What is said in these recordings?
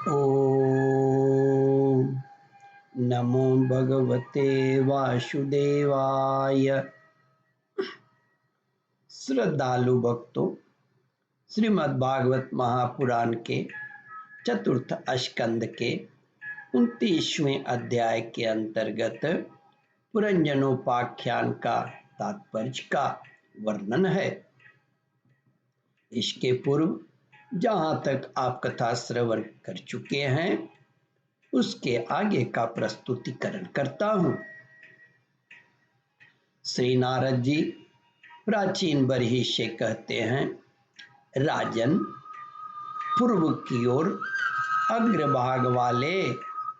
ओम नमो भगवते वासुदेवाय। श्रद्धालु भक्तों, श्रीमद् भागवत महापुराण के चतुर्थ स्कंद के 29वें अध्याय के अंतर्गत पुरंजनोपाख्यान का तात्पर्य का वर्णन है। इसके पूर्व जहाँ तक आप कथा श्रवण कर चुके हैं उसके आगे का प्रस्तुतिकरण करता हूँ। श्री नारद जी प्राचीन बरही से कहते हैं, राजन, पूर्व की ओर अग्रभाग वाले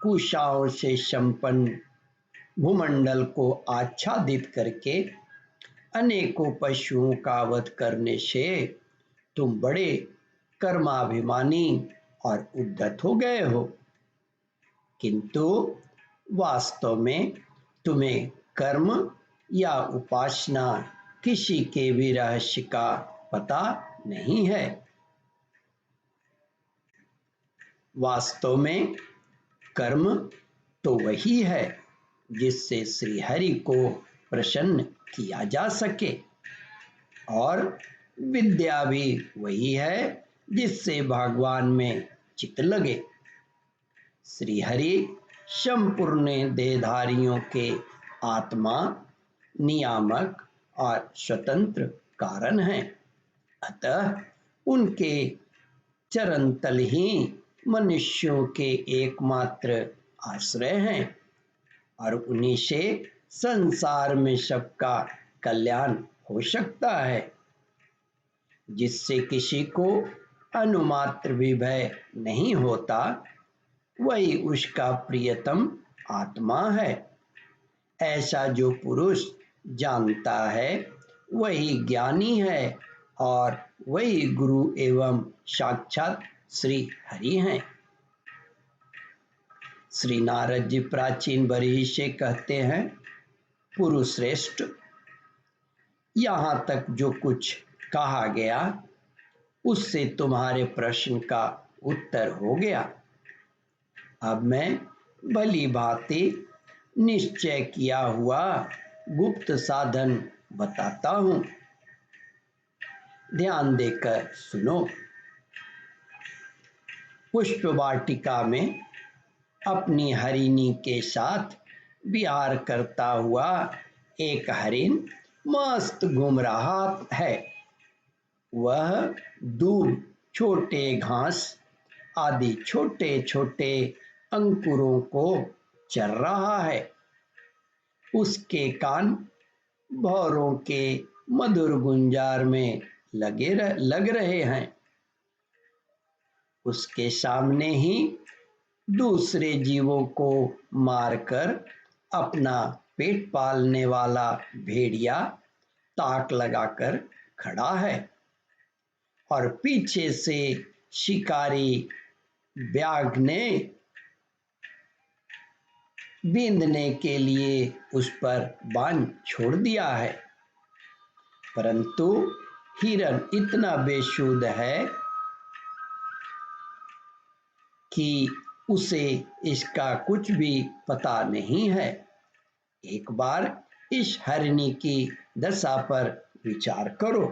कुशाओं से संपन्न भूमंडल को आच्छादित करके अनेकों पशुओं का वध करने से तुम बड़े कर्माभिमानी और उद्धत हो गए हो, किंतु वास्तव में तुम्हें कर्म या उपासना किसी के भी रहस्य का पता नहीं है। वास्तव में कर्म तो वही है जिससे श्री हरि को प्रसन्न किया जा सके, और विद्या भी वही है जिससे भगवान में चित्त लगे। श्री हरि संपूर्ण देहधारियों के आत्मा, नियामक और स्वतंत्र कारण हैं। अतः उनके चरण तल ही मनुष्यों के एकमात्र आश्रय हैं और उन्हीं से संसार में सबका कल्याण हो सकता है। जिससे किसी को अनुमात्र भी भय नहीं होता, वही उसका प्रियतम आत्मा है। ऐसा जो पुरुष जानता है वही ज्ञानी है और वही गुरु एवं साक्षात श्री हरि हैं। श्री नारद जी प्राचीन बरही से कहते हैं, पुरुष श्रेष्ठ, यहाँ तक जो कुछ कहा गया उससे तुम्हारे प्रश्न का उत्तर हो गया। अब मैं भली भांति निश्चय किया हुआ गुप्त साधन बताता हूँ, ध्यान देकर सुनो। पुष्प वाटिका में अपनी हरिणी के साथ विहार करता हुआ एक हरिण मस्त घूम रहा है। वह दूब, छोटे घास आदि छोटे छोटे अंकुरों को चर रहा है। उसके कान भौरों के मधुर गुंजार में लग रहे हैं। उसके सामने ही दूसरे जीवों को मारकर अपना पेट पालने वाला भेड़िया ताक लगाकर खड़ा है और पीछे से शिकारी व्याघ्र ने बींधने के लिए उस पर बाण छोड़ दिया है। परंतु हिरण इतना बेसुध है कि उसे इसका कुछ भी पता नहीं है। एक बार इस हरिणी की दशा पर विचार करो।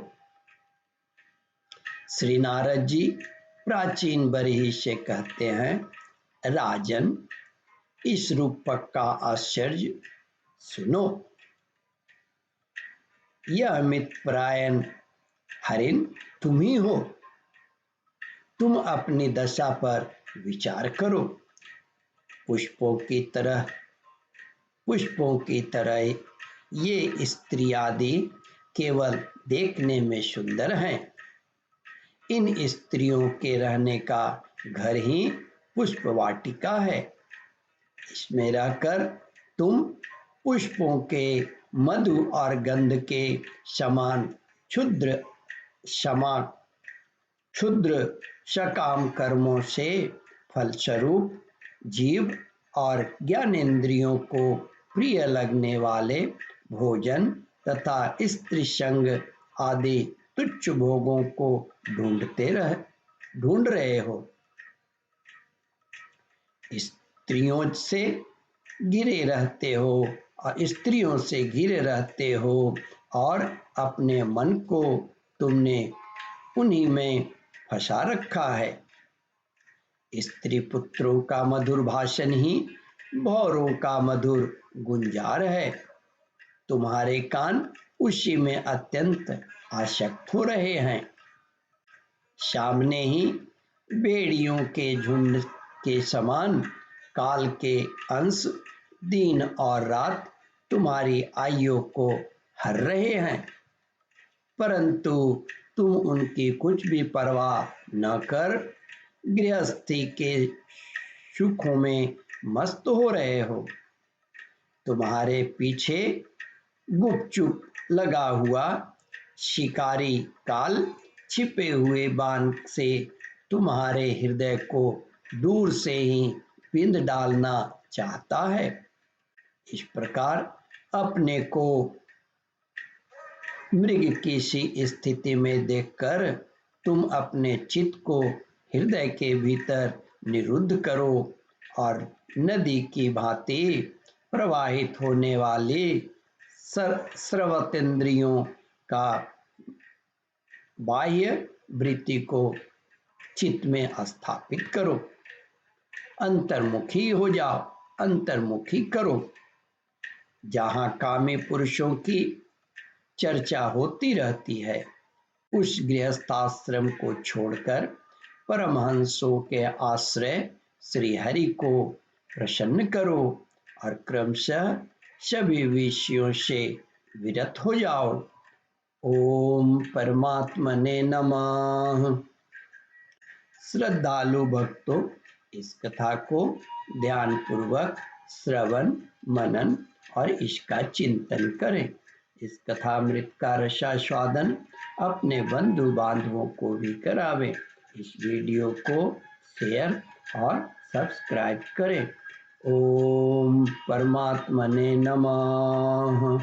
श्री नारद जी प्राचीन बरही से कहते हैं, राजन, इस रूपक का आश्चर्य सुनो। यह मित्रपरायण हरिण तुम ही हो। तुम अपनी दशा पर विचार करो। पुष्पों की तरह ये स्त्री आदि केवल देखने में सुंदर हैं। इन स्त्रियों के रहने का घर ही पुष्प वाटिका है। इसमें रहकर तुम पुष्पों के मधु और गंध के समान क्षुद्र सकाम कर्मों से फलस्वरूप जीव और ज्ञानेंद्रियों को प्रिय लगने वाले भोजन तथा स्त्री संग आदि तुच्छ भोगों को ढूंढ रहे हो। स्त्रियों से घिरे रहते हो और स्त्रियों से घिरे रहते हो और अपने मन को तुमने उन्हीं में फंसा रखा है। स्त्री पुत्रों का मधुर भाषण ही भौरों का मधुर गुंजार है। तुम्हारे कान उसी में अत्यंत आसक्त हो रहे हैं। सामने ही भेड़ियों के झुंड के समान काल के अंश दिन और रात तुम्हारी आयु को हर रहे हैं, परंतु तुम उनकी कुछ भी परवाह न कर गृहस्थी के सुखों में मस्त हो रहे हो। तुम्हारे पीछे गुपचुप लगा हुआ शिकारी काल छिपे हुए बाण से तुम्हारे हृदय को दूर से ही बिंद डालना चाहता है। इस प्रकार अपने को मृग की सी स्थिति में देखकर तुम अपने चित्त को हृदय के भीतर निरुद्ध करो और नदी की भांति प्रवाहित होने वाली सर्वतेंद्रियों का बाह्य वृत्ति को चित्त में स्थापित करो। अंतर्मुखी हो जाओ, अंतर्मुखी करो। जहां कामी पुरुषों की चर्चा होती रहती है, उस गृहस्थाश्रम को छोड़कर परमहंसों के आश्रय श्री हरि को प्रसन्न करो और क्रमशः सभी विषयों से विरत हो जाओ। ओम परमात्मने नमः। श्रद्धालु भक्तों, इस कथा को ध्यानपूर्वक श्रवण मनन और इसका चिंतन करें। इस कथामृत का रसास्वादन अपने बंधु बांधवों को भी करावें। इस वीडियो को शेयर और सब्सक्राइब करें। ओम परमात्मने नमः।